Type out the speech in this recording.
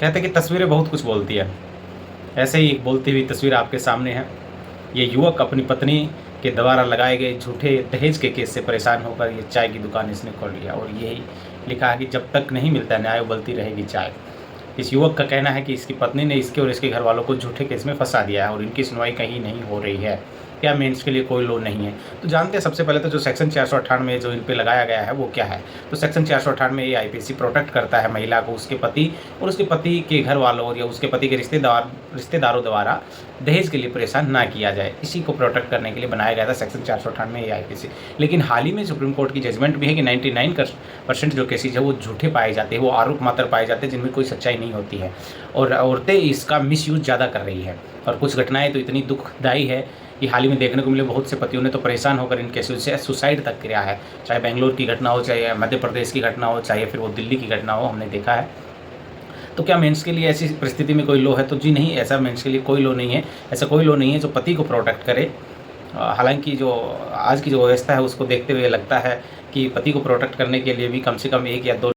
कहते हैं कि तस्वीरें बहुत कुछ बोलती है। ऐसे ही एक बोलती हुई तस्वीर आपके सामने है। ये युवक अपनी पत्नी के द्वारा लगाए गए झूठे दहेज के केस से परेशान होकर ये चाय की दुकान इसने खोल लिया और यही लिखा है कि जब तक नहीं मिलता न्याय उबलती रहेगी चाय। इस युवक का कहना है कि इसकी पत्नी ने इसके और इसके घर वालों को झूठे केस में फंसा दिया है और इनकी सुनवाई कहीं नहीं हो रही है। क्या मेंस के लिए कोई लॉ नहीं है? तो जानते हैं सबसे पहले तो जो सेक्शन 498 जो इन पे लगाया गया है वो क्या है। तो सेक्शन 498 ये आईपीसी प्रोटेक्ट करता है महिला को उसके पति और उसके पति के घर वालों और या उसके पति के रिश्तेदारों द्वारा दहेज के लिए परेशान ना किया जाए। इसी को प्रोटेक्ट करने के लिए बनाया गया था सेक्शन 498 ये आईपीसी। लेकिन हाल ही में सुप्रीम कोर्ट की जजमेंट भी है कि 99% जो केसेज है वो झूठे पाए जाते हैं, वो आरोप मात्र पाए जाते हैं जिनमें कोई सच्चाई नहीं होती है और औरतें इसका मिसयूज ज़्यादा कर रही है। और कुछ घटनाएं तो इतनी दुखदायी है कि हाल ही में देखने को मिले, बहुत से पतियों ने तो परेशान होकर इन केसों से सुसाइड तक किया है। चाहे बेंगलोर की घटना हो, चाहे मध्य प्रदेश की घटना हो, चाहे फिर वो दिल्ली की घटना हो, हमने देखा है। तो क्या मेंस के लिए ऐसी परिस्थिति में कोई लॉ है? तो जी नहीं, ऐसा मेंस के लिए कोई लॉ नहीं है। ऐसा कोई लॉ नहीं है जो पति को प्रोटेक्ट करे। हालांकि जो आज की जो व्यवस्था है उसको देखते हुए लगता है कि पति को प्रोटेक्ट करने के लिए भी कम से कम 1 या 2